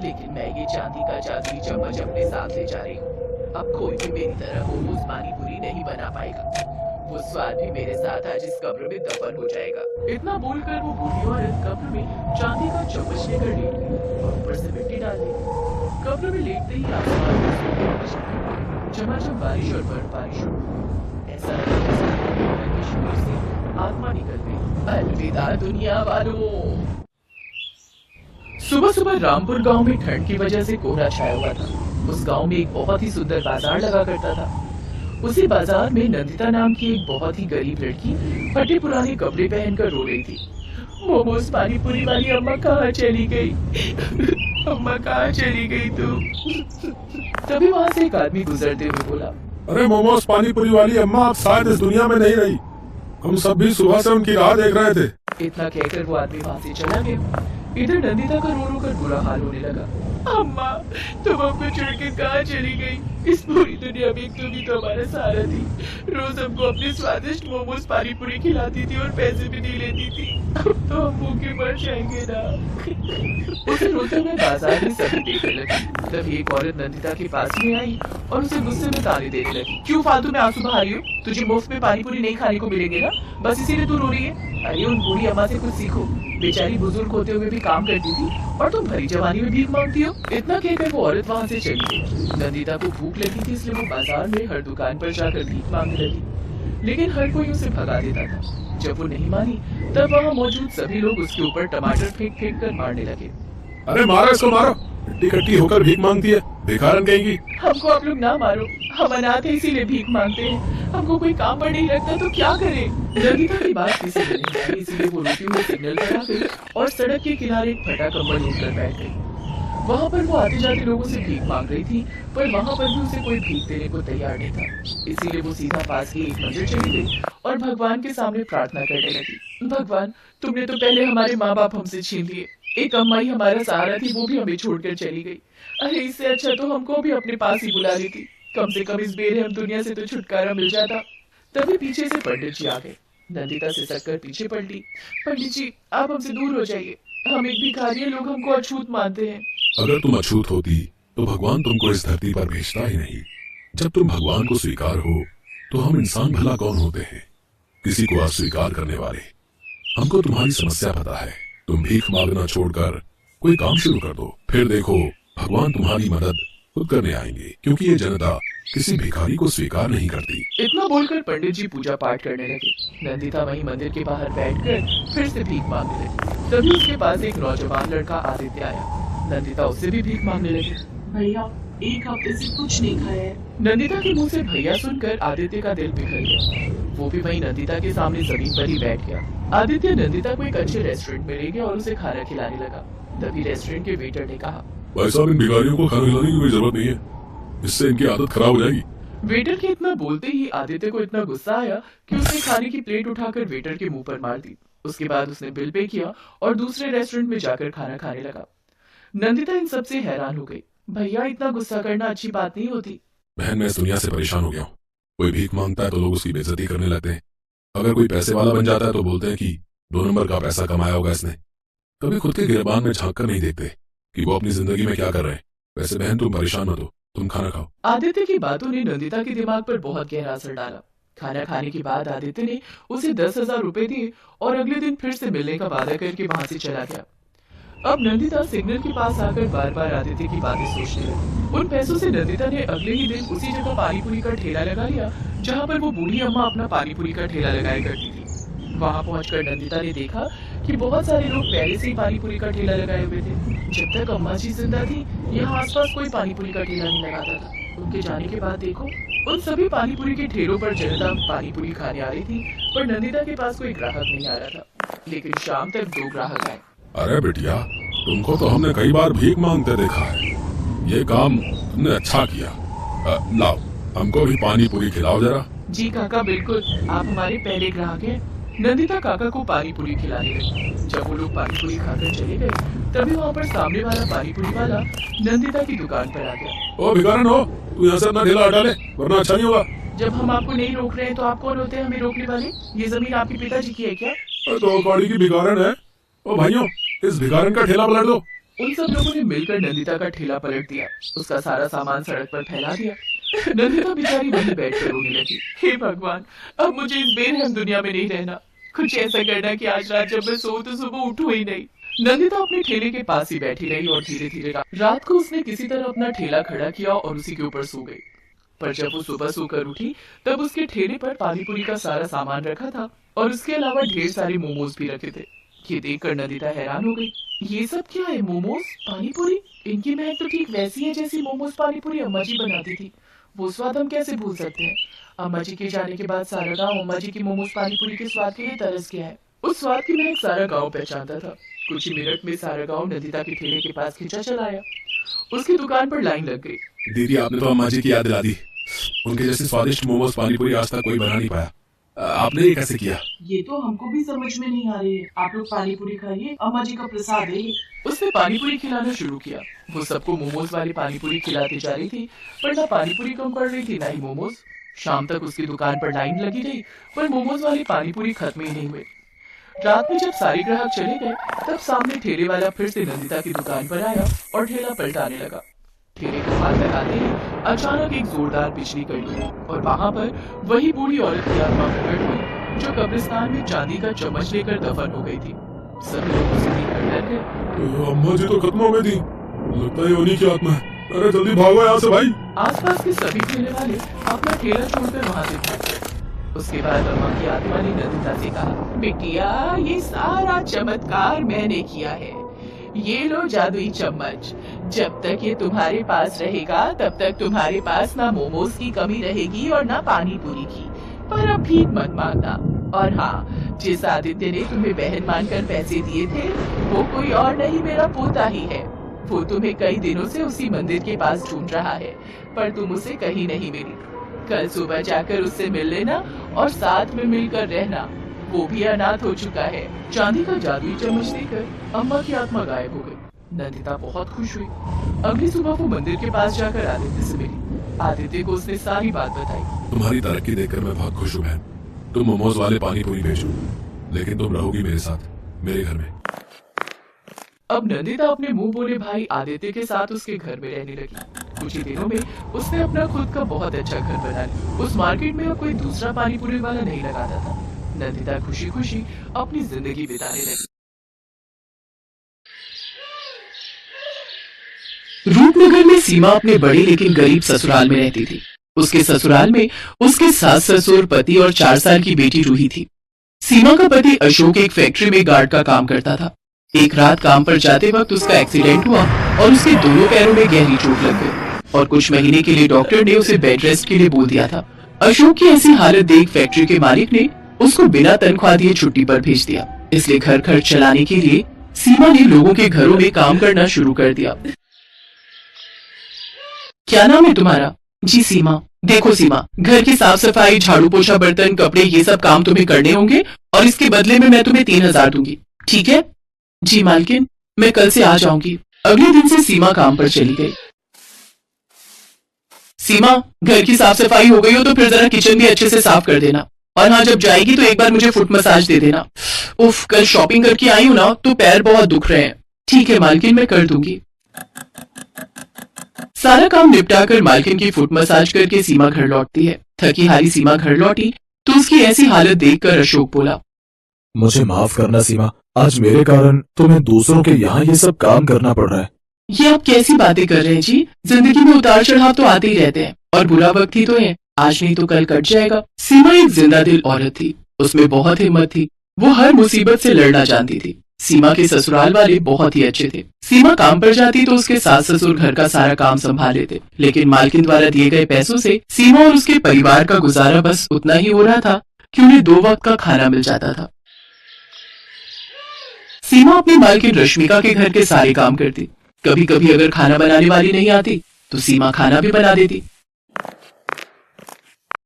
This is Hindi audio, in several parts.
लेकिन मैं ये चांदी का जादुई चम्मच अपने साथ ले जा रही हूँ। अब कोई भी मेरी तरह मोमोज पानी पूरी नहीं बना पाएगा। वो स्वाद भी मेरे साथ आज इस कब्र में दफन हो जाएगा। इतना बोलकर वो बूढ़ी औरत कब्र में चांदी का चम्मच लेकर लेट गई और ऊपर से मिट्टी डाल दी। कब्र में लेटते ही आसमान में सूखे बरसने, झमाझम बारिश और बर्फबारी शुरू हुई। ऐसा लगा जैसे भगवान के शरीर से आत्मा निकल गई। अलविदा दुनिया वालों। सुबह सुबह रामपुर गांव में ठंड की वजह से कोहरा छाया हुआ था। उस गांव में एक बहुत ही सुंदर बाजार लगा करता था। उसी बाजार में नंदिता नाम की एक बहुत ही गरीब लड़की फटे पुराने कपड़े पहनकर रो रही थी। मोमोज पानी पूरी वाली अम्मा कहाँ चली गई? अम्मा कहाँ चली गई तू? तभी वहाँ से एक आदमी गुजरते हुए बोला, अरे मोमोज पानी पूरी वाली अम्मा आप शायद इस दुनिया में नहीं रही। हम सब भी सुबह से उनकी राह देख रहे थे। इतना कहकर वो आदमी वहाँ से चला गया। इधर नंदिता का रो रो कर बुरा हाल होने लगा। अम्मा तुम हमको छोड़ के कहाँ चली गई? इस पूरी दुनिया में तुम ही तो हमारा सहारा थी। रोज हमको अपने स्वादिष्ट मोमोज पानी पूरी खिलाती थी और पैसे भी नहीं लेती थी। अब तो हम भूखे मर जाएंगे ना। उसे रोते हुए बाजार में सभी देखने लगे। तभी एक औरत नंदिता के पास में आई और उसे गुस्से में ताने देने लगी। क्यों फालतू में आंसू बहा रही हो? तुझे मुफ्त में पानी पूरी नहीं खाने को मिलेंगे ना, बस इसीलिए तू रो रही है। अरे उन बूढ़ी अम्मा से कुछ सीखो। बेचारी बुजुर्ग होते हुए भी काम करती थी और तुम भरी जवानी में भीख मांगती हो। इतना कहकर वो औरत वहाँ से चली गई। नंदिता को भूख लगी थी इसलिए वो बाजार में हर दुकान पर जाकर भीख मांगने लगी, लेकिन हर कोई उसे भगा देता था। जब वो नहीं मानी तब वहाँ मौजूद सभी लोग उसके ऊपर टमाटर फेंक फेंक कर मारने लगे। अरे मारो इसको मारो, इकट्ठी इकट्ठी होकर भीख मांगती है, बेकार कहेंगी। हमको आप लोग ना मारो, हम अनाथ है इसीलिए भीख मांगते हैं। हमको कोई काम पर नहीं लगता तो क्या करें? नंदिता की बात किसी को नहीं आई, इसीलिए वो रोती हुई सिग्नल पर आ गई और सड़क के किनारे एक फटा कंबल ओढ़कर बैठ गई। वहाँ पर वो आते जाते लोगों से भीख मांग रही थी, पर वहाँ पर भी उसे कोई भीख देने को तैयार नहीं था। इसीलिए वो सीधा पास ही एक मंदिर चली गई और भगवान के सामने प्रार्थना करने लगी। भगवान, तुमने तो पहले हमारे माँ बाप हमसे छीन लिए। एक अम्मा ही हमारा सहारा थी, वो भी हमें छोड़कर चली गई। अरे इससे अच्छा तो हमको भी अपने पास ही बुला लेती। कम से कम इस बेरहम दुनिया से तो छुटकारा मिल जाता। तभी पीछे से पंडित जी आ गए। नंदिता सिसक कर पीछे पलटी। पंडित जी, आप हमसे दूर हो जाइए। हम एक भिखारी, लोग हमको अछूत मानते हैं। अगर तुम अछूत होती तो भगवान तुमको इस धरती पर भेजता ही नहीं। जब तुम भगवान को स्वीकार हो तो हम इंसान भला कौन होते हैं? किसी को अस्वीकार करने वाले। हमको तुम्हारी समस्या पता है। तुम भीख मांगना छोड़कर कोई काम शुरू कर दो, फिर देखो भगवान तुम्हारी मदद खुद करने आएंगे, क्योंकि ये जनता किसी भिखारी को स्वीकार नहीं करती। इतना बोलकर पंडित जी पूजा पाठ करने लगे। नंदिता वहीं मंदिर के बाहर बैठकर फिर से भीख मांगने लगी। तभी उसके पास एक नौजवान लड़का आदित्य आया। नंदिता उससे भी भीख मांगने लगी। भैया, एक हफ्ते से कुछ नहीं खाया है। नंदिता के मुंह से भैया सुनकर आदित्य का दिल पिघल गया। वो भी वहीं नंदिता के सामने जमीन पर ही बैठ गया। आदित्य नंदिता को एक अच्छे रेस्टोरेंट में ले गया और उसे खाना खिलाने लगा। तभी रेस्टोरेंट के वेटर ने कहा, भाई साहब, इन भिखारियों को खाना खिलाने की कोई जरूरत नहीं है, इससे इनकी आदत खराब हो जाएगी। वेटर के इतना बोलते ही आदित्य को इतना गुस्सा आया कि उसने खाने की प्लेट उठाकर वेटर के मुंह पर मार दी। उसके बाद उसने बिल पे किया और दूसरे रेस्टोरेंट में जाकर खाना खाने लगा। नंदिता इन सबसे हैरान हो गई। भैया, इतना गुस्सा करना अच्छी बात नहीं होती। बहन, मैं इस दुनिया से परेशान हो गया हूँ। कोई भीख मांगता है तो लोग उसकी बेइज्जती करने लगते हैं। अगर कोई पैसे वाला बन जाता है तो बोलते हैं कि 2 नंबर का पैसा कमाया होगा इसने। कभी खुद के गिरबान में झांक कर नहीं देखते कि वो अपनी जिंदगी में क्या कर रहे हैं। वैसे बहन, तुम परेशान मत हो, तुम खाना खाओ। आदित्य की बातों ने नंदिता के दिमाग पर बहुत गहरा असर डाला। खाना खाने के बाद आदित्य ने उसे 10,000 रुपए दिए और अगले दिन फिर से मिलने का वादा करके वहां से चला गया। अब नंदिता सिग्नल के पास आकर बार बार आदित्य की बातें सोचने लगी। उन पैसों से नंदिता ने अगले ही दिन उसी जगह पानीपुरी का ठेला लगा लिया जहाँ पर वो बूढ़ी अम्मा अपना पानीपुरी का ठेला लगाया करती थी। वहाँ पहुंचकर नंदिता ने देखा कि बहुत सारे लोग पहले से ही पानीपुरी का ठेला लगाए हुए थे। जब तक अम्मा जी जिंदा थी, यहाँ आसपास कोई पानीपुरी का ठेला नहीं लगाता था। उनके जाने के बाद देखो, उन सभी पानीपुरी के ठेलों पर जनता पानीपुरी खाने आ रही थी, पर नंदिता के पास कोई ग्राहक नहीं आ रहा था। लेकिन शाम तक 2 ग्राहक आए। अरे बिटिया, तुमको तो हमने कई बार भीख मांगते देखा है। ये काम तुमने अच्छा किया। लाओ, हमको भी पानी पूरी खिलाओ जरा। जी काका, बिल्कुल, आप हमारे पहले ग्राहक हैं। नंदिता काका को पानी पूरी खिलाने लगी। जब वो लोग पानी पूरी खाकर चले गए, तभी वहाँ पर सामने वाला पानी पूरी वाला नंदिता की दुकान पर आ गया। ओ भिखारन हो, तू यहाँ से अपना ठेला हटा ले, वरना अच्छा नहीं होगा। जब हम आपको नहीं रोक रहे हैं तो आप कौन होते हैं हमें रोकने वाले? ये जमीन आपके पिताजी की है क्या? तो कौड़ी की भिखारन है। ओ भाइयों, इस भिखारन का ठेला पलट दो। उन सब लोगों ने मिलकर नंदिता का ठेला पलट दिया, उसका सारा सामान सड़क पर फैला दिया। नंदिता बेचारी वहीं बैठकर रोने लगी। हे भगवान, अब मुझे इस बेरहम दुनिया में नहीं रहना। कुछ ऐसा करना कि आज रात जब मैं सोऊं तो सुबह उठूं ही नहीं। नंदिता अपने ठेले के पास ही बैठी रही और धीरे धीरे रात को उसने किसी तरह अपना ठेला खड़ा किया और उसी के ऊपर सो गई। पर जब वो सुबह सोकर उठी तब उसके ठेले पर पानी पूरी का सारा सामान रखा था और उसके अलावा ढेर सारे मोमोज भी रखे थे। ये देखकर नंदिता हैरान हो गई। ये सब क्या है? मोमोज, पानी पूरी? इनकी महक तो ठीक वैसी है जैसी मोमोज पानी पूरी अम्मा जी बनाती थी। वो स्वाद हम कैसे भूल सकते हैं? अम्मा जी के जाने के बाद सारा गांव अम्मा जी की मोमोज पानी पूरी के स्वाद के लिए तरस गया है। उस स्वाद की महक सारा गांव पहचानता था। कुछ ही मिनट में सारा गांव नंदिता के ठेले के पास खींचा चला आया। उसकी दुकान पर लाइन लग गई। दीदी, आपने तो अम्मा जी की याद दिला दी। उनके जैसे स्वादिष्ट मोमोज पानी पूरी आज तक कोई बना नहीं पाया। आपने ये कैसे किया? ये तो हमको भी समझ में नहीं आ रही है। आप लोग पानी पूरी खाइए, अम्मा जी का प्रसाद है। उसने पानी पूरी खिलाना शुरू किया। वो सबको मोमोज वाली पानी पूरी खिलाती जा रही थी, पर ना पानी पूरी कम पड़ रही थी ना ही मोमोज। शाम तक उसकी दुकान पर लाइन लगी रही, पर मोमोज वाली पानी पूरी खत्म ही नहीं हुई। रात में जब सारे ग्राहक चले गए तब सामने ठेले वाला फिर से नंदिता की दुकान पर आया और ठेला पलटाने लगा। ठेले को हाथ लगाते ही अचानक एक जोरदार बिजली कड़ी और वहां पर वही बूढ़ी औरत की आत्मा प्रकट हुई जो कब्रिस्तान में चांदी का चम्मच लेकर दफन हो गई थी। सभी लोग उसे देखकर डर गए। अम्मा जी तो खत्म हो गई थी, लगता है उन्हीं की आत्मा है। अरे जल्दी भागो यहाँ से भाई। आसपास के सभी ठेले वाले अपना ठेला छोड़कर वहां से भाग गए। उसके बाद अम्मा की आत्मा ने नंदिता से कहा, बिटिया, ये सारा चमत्कार मैंने किया है। ये लो जादुई चम्मच। जब तक ये तुम्हारे पास रहेगा तब तक तुम्हारे पास ना मोमोज की कमी रहेगी और ना पानी पूरी की। पर अब भीख मत मांगना। और हाँ, जिस आदित्य ने तुम्हें बहन मानकर पैसे दिए थे वो कोई और नहीं, मेरा पोता ही है। वो तुम्हें कई दिनों से उसी मंदिर के पास ढूंढ रहा है, पर तुम उसे कहीं नहीं मिली। कल सुबह जाकर उससे मिल लेना और साथ में मिलकर रहना। वो भी अनाथ हो चुका है। चांदी का जादुई चम्मच देकर अम्मा की आत्मा गायब हो गई। नंदिता बहुत खुश हुई। अगली सुबह वो मंदिर के पास जाकर आदित्य से मिली। आदित्य को उसने सारी बात बताई। तुम्हारी तरक्की देखकर मैं बहुत खुश हूँ बहन। तुम मोमोज वाले पानी पूरी बेचो, लेकिन तुम रहोगी मेरे साथ, मेरे घर में। अब नंदिता अपने मुंह बोले भाई आदित्य के साथ उसके घर में रहने लगी। कुछ ही दिनों में उसने अपना खुद का बहुत अच्छा घर बना लिया। उस मार्केट में अब कोई दूसरा पानी पूरी वाला नहीं लगाता था। नंदिता खुशी खुशी अपनी जिंदगी बिताने लगी। रूपनगर में सीमा अपने बड़े लेकिन गरीब ससुराल में रहती थी। उसके ससुराल में उसके सास ससुर, पति और 4 साल की बेटी रूही थी। सीमा का पति अशोक एक फैक्ट्री में गार्ड का काम करता था। एक रात काम पर जाते वक्त उसका एक्सीडेंट हुआ और उसके दोनों पैरों में गहरी चोट लग गई और कुछ महीने के लिए डॉक्टर ने उसे बेड रेस्ट के लिए बोल दिया था। अशोक की ऐसी हालत देख फैक्ट्री के मालिक ने उसको बिना तनख्वाह दिए छुट्टी पर भेज दिया। इसलिए घर खर्च चलाने के लिए सीमा ने लोगों के घरों में काम करना शुरू कर दिया। क्या नाम है तुम्हारा? जी सीमा। देखो सीमा, घर की साफ सफाई, झाड़ू पोछा, बर्तन, कपड़े, ये सब काम तुम्हें करने होंगे और इसके बदले में मैं तुम्हें 3000 दूंगी, ठीक है? जी मालकिन, मैं कल से आ जाऊंगी। अगले दिन से सीमा काम पर चली गई। सीमा, घर की साफ सफाई हो गई हो तो फिर जरा किचन भी अच्छे से साफ कर देना। और हाँ, जब जाएगी तो एक बार मुझे फुट मसाज दे देना। उफ, कल शॉपिंग करके आई हूँ ना तो पैर बहुत दुख रहे हैं। ठीक है मालकिन, मैं कर दूंगी। सारा काम निपटा कर मालकिन की फुट मसाज करके सीमा घर लौटती है। थकी हारी सीमा घर लौटी तो उसकी ऐसी हालत देखकर अशोक बोला, मुझे माफ करना सीमा, आज मेरे कारण तुम्हें दूसरों के यहाँ ये सब काम करना पड़ रहा है। ये आप कैसी बातें कर रहे हैं जी? जिंदगी में उतार चढ़ाव तो आते ही रहते हैं और बुरा वक्त ही तो है। आज नहीं तो कल कट जाएगा। सीमा एक जिंदा दिल औरत थी। उसमें बहुत हिम्मत थी। वो हर मुसीबत से लड़ना जानती थी। सीमा के ससुराल वाले बहुत ही अच्छे थे। सीमा काम पर जाती तो उसके सास ससुर घर का सारा काम संभाल लेते, लेकिन मालकिन द्वारा दिए गए पैसों से सीमा और उसके परिवार का गुजारा बस उतना ही हो रहा था कि उन्हें 2 वक्त का खाना मिल जाता था। सीमा अपनी मालकिन रश्मिका के घर के सारे काम करती। कभी कभी अगर खाना बनाने वाली नहीं आती तो सीमा खाना भी बना देती।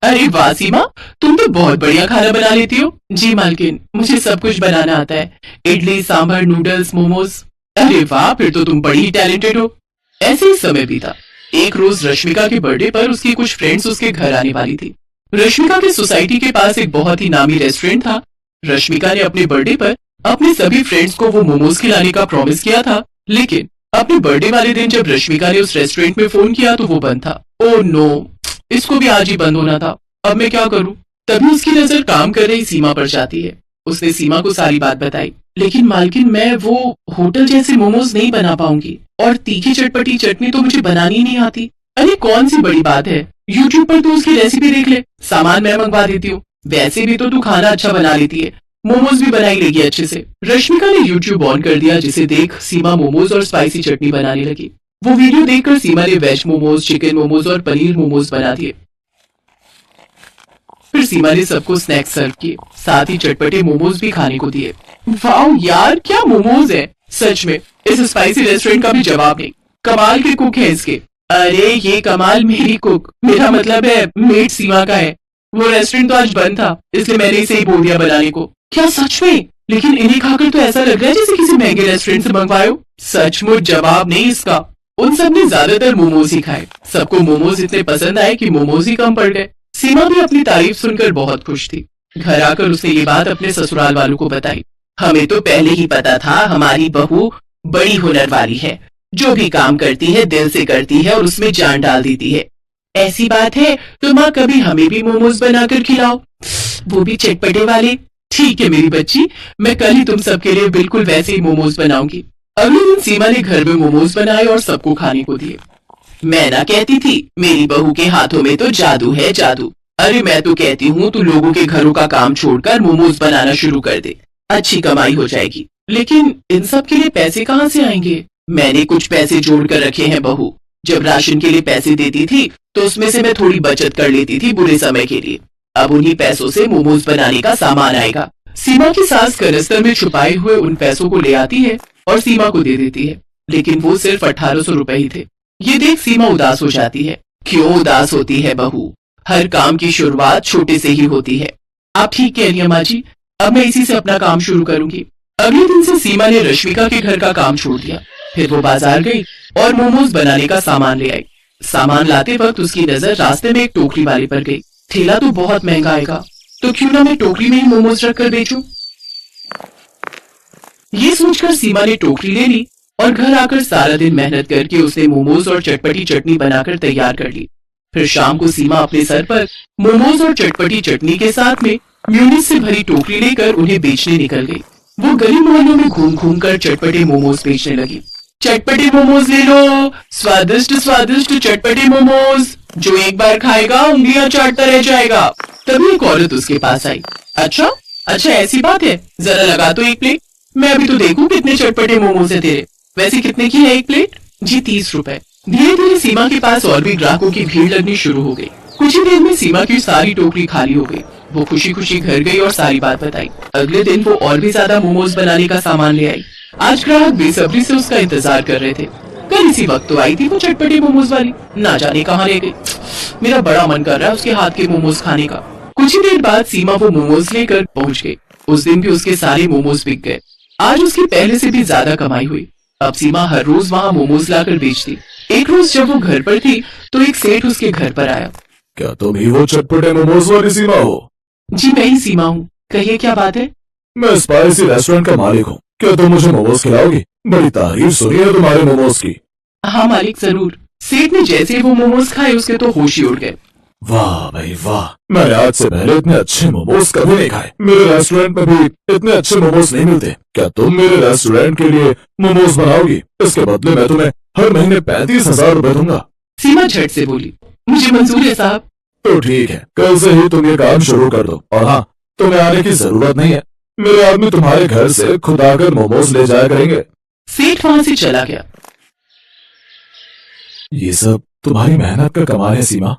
अरे वाह सीमा, तुम तो बहुत बढ़िया खाना बना लेती हो। जी मालकिन, मुझे सब कुछ बनाना आता है। इडली, सांभर, नूडल्स, मोमोज। अरे वाह, फिर तो तुम बड़ी ही टैलेंटेड हो। ऐसे ही समय बीता। एक रोज रश्मिका के बर्थडे पर उसकी कुछ फ्रेंड्स उसके घर आने वाली थी। रश्मिका के सोसाइटी के पास एक बहुत ही नामी रेस्टोरेंट था। रश्मिका ने अपने बर्थडे पर अपने सभी फ्रेंड्स को वो मोमोज खिलाने का प्रॉमिस किया था, लेकिन अपने बर्थडे वाले दिन जब रश्मिका ने उस रेस्टोरेंट में फोन किया तो वो बंद था। ओह नो, इसको भी आज ही बंद होना था। अब मैं क्या करूं? तभी उसकी नजर काम कर रही सीमा पर जाती है। उसने सीमा को सारी बात बताई। लेकिन मालकिन, मैं वो होटल जैसे मोमोज नहीं बना पाऊंगी, और तीखी चटपटी चटनी तो मुझे बनानी नहीं आती। अरे कौन सी बड़ी बात है, यूट्यूब पर तो उसकी रेसिपी देख ले, सामान मैं मंगवा देती हूँ। वैसे भी तो तू खाना अच्छा बना लेती है, मोमोज भी बनाई लेगी अच्छे से। रश्मिका ने यूट्यूब ऑन कर दिया, जिसे देख सीमा मोमोज और स्पाइसी चटनी बनाने लगी। वो वीडियो देखकर सीमा ने वेज मोमोज, चिकन मोमोज और पनीर मोमोज बना दिए। फिर सीमा ने सबको स्नैक्स सर्व किए, साथ ही चटपटे मोमोज भी खाने को दिए। वाह यार, क्या मोमोज है! सच में इस स्पाइसी रेस्टोरेंट का भी जवाब नहीं। कमाल के कुक है इसके। अरे ये कमाल मेरी कुक, मेरा मतलब है मेड सीमा का है। वो रेस्टोरेंट तो आज बंद था, इसलिए मैंने इसे ही बोल दिया बनाने को। क्या सच में? लेकिन इन्हें खाकर तो ऐसा लग रहा है जैसे किसी महंगे रेस्टोरेंट से मंगवाए हो। सचमुच जवाब नहीं इसका। उन सब ने ज्यादातर मोमोज ही खाए। सबको मोमोज इतने पसंद आए कि मोमोज ही कम पड़ गए। सीमा भी अपनी तारीफ सुनकर बहुत खुश थी। घर आकर उसने ये बात अपने ससुराल वालों को बताई। हमें तो पहले ही पता था हमारी बहू बड़ी हुनर वाली है, जो भी काम करती है दिल से करती है और उसमें जान डाल देती है। ऐसी बात है तो माँ कभी हमें भी मोमोज बनाकर खिलाओ, वो भी चटपटे वाले। ठीक है मेरी बच्ची, मैं कल ही तुम सबके लिए बिल्कुल वैसे ही मोमोज बनाऊंगी। अगले दिन सीमा ने घर में मोमोज बनाए और सबको खाने को दिए। मैं ना कहती थी मेरी बहू के हाथों में तो जादू है, जादू। अरे मैं तो कहती हूँ तू लोगों के घरों का काम छोड़कर मोमोज बनाना शुरू कर दे, अच्छी कमाई हो जाएगी। लेकिन इन सब के लिए पैसे कहाँ से आएंगे? मैंने कुछ पैसे जोड़ कर रखे हैं बहू। जब राशन के लिए पैसे देती थी तो उसमें से मैं थोड़ी बचत कर लेती थी बुरे समय के लिए। अब उन्हीं पैसों से मोमोज बनाने का सामान आएगा। सीमा की सास कनस्तर में छुपाए हुए उन पैसों को ले आती है और सीमा को दे देती है, लेकिन वो सिर्फ 1800 रुपए ही थे। ये देख सीमा उदास हो जाती है। क्यों उदास होती है बहू? हर काम की शुरुआत छोटे से ही होती है। आप ठीक कह रही हैं माँ जी, अब मैं इसी से अपना काम शुरू करूंगी। अगले दिन से सीमा ने रश्मिका के घर का काम छोड़ दिया। फिर वो बाजार गई और मोमोज बनाने का सामान ले आई। सामान लाते वक्त उसकी नजर रास्ते में एक टोकरी वाले पर गई। ठेला तो बहुत महंगा आएगा, तो क्यों ना मैं टोकरी में ही मोमोज रख कर बेचूं? ये सोचकर सीमा ने टोकरी ले ली और घर आकर सारा दिन मेहनत करके उसने मोमोज और चटपटी चटनी बनाकर तैयार कर ली। फिर शाम को सीमा अपने सर पर मोमोज और चटपटी चटनी के साथ में म्यूनिस से भरी टोकरी लेकर उन्हें बेचने निकल गई। वो गली मोहल्लों में घूम घूम कर चटपटे मोमोज बेचने लगी। चटपटे मोमोज ले लो, स्वादिष्ट स्वादिष्ट चटपटे मोमोज, जो एक बार खाएगा उंगलियां चाटता रह जाएगा। तभी एक औरत उसके पास आई। अच्छा अच्छा, ऐसी बात है, जरा लगा तो एक प्लेट, मैं अभी तो देखूं कितने चटपटे मोमोज है तेरे। वैसे कितने की है एक प्लेट? जी 30 रुपए। धीरे धीरे सीमा के पास और भी ग्राहकों की भीड़ लगनी शुरू हो गई। कुछ ही देर में सीमा की सारी टोकरी खाली हो गई। वो खुशी खुशी घर गई और सारी बात बताई। अगले दिन वो और भी ज्यादा मोमोज बनाने का सामान ले आई। आज ग्राहक बेसब्री से उसका इंतजार कर रहे थे। कल इसी वक्त तो आई थी वो चटपटे मोमोज वाली, ना जाने कहाँ ले गई। मेरा बड़ा मन कर रहा है उसके हाथ के मोमोज खाने का। कुछ ही देर बाद सीमा वो मोमोज लेकर पहुंच गई। उस दिन भी उसके सारे मोमोज बिक गए। आज उसकी पहले से भी ज्यादा कमाई हुई। अब सीमा हर रोज वहाँ मोमोज लाकर बेचती। एक रोज जब वो घर पर थी तो एक सेठ उसके घर पर आया। क्या तुम ही वो चटपटे मोमोज वाली सीमा हो? जी मैं ही सीमा हूँ, कहिए क्या बात है? मैं स्पाइसी रेस्टोरेंट का मालिक हूँ। क्या तुम मुझे मोमोज खिलाओगी? बड़ी तारीफ सुनी है तुम्हारे मोमोज की। हाँ मालिक, जरूर। सेठ ने जैसे वो मोमोज खाए उसके तो होश ही उड़ गए। वाह भाई वाह, मैंने आज से पहले इतने अच्छे मोमोज कभी नहीं खाए। मेरे रेस्टोरेंट में भी इतने अच्छे मोमोज नहीं मिलते। क्या तुम मेरे रेस्टोरेंट के लिए मोमोज बनाओगी? इसके बदले मैं तुम्हें हर महीने 35,000 रुपए दूंगा। सीमा झट से बोली, मुझे मंजूर है साहब। तो ठीक है, कल से ही तुम ये काम शुरू कर दो। और हाँ, तुम्हें आने की जरूरत नहीं है, मेरे आदमी तुम्हारे घर से खुद आकर मोमोज ले जाया करेंगे। सेठ वहाँ से चला गया। ये सब तुम्हारी मेहनत का कमाल है सीमा।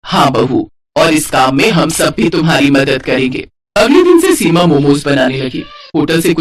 हाँ बहू, और इस काम में हम सब भी तुम्हारी मदद करेंगे। अगले दिन से सीमा मोमोज बनाने लगी। होटल से कुछ